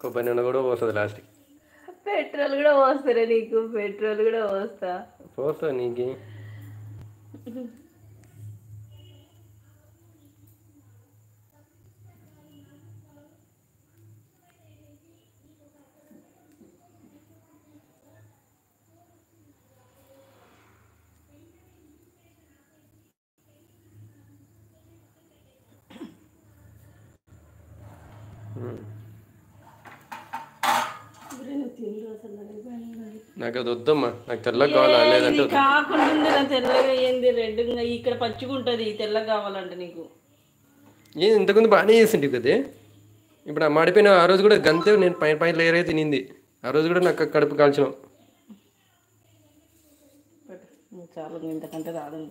కొబ్బరి నూనె కూడా పోస్తుంది లాస్ట్కి. పెట్రోల్ కూడా పోస్తారా నీకు? పెట్రోల్ కూడా పోస్తా. పోస్తా నీకు. నాకు అది వద్దమ్మా, నాకు తెల్లగా కావాలా లేదంటే కాకుండా తెల్లగా ఏంది రెడ్గా ఇక్కడ పచ్చిగుంటది, తెల్లగా కావాలంటే నీకు. ఏది ఇంతకుముందు బాగానే చేసింటి కదా. ఇప్పుడు ఆ మాడిపోయిన ఆ రోజు కూడా గంతే, నేను పైన పైన లేరే తినింది ఆ రోజు కూడా నాకు కడుపు కాల్చినాం. చాలా ఇంతకంటే రాదు.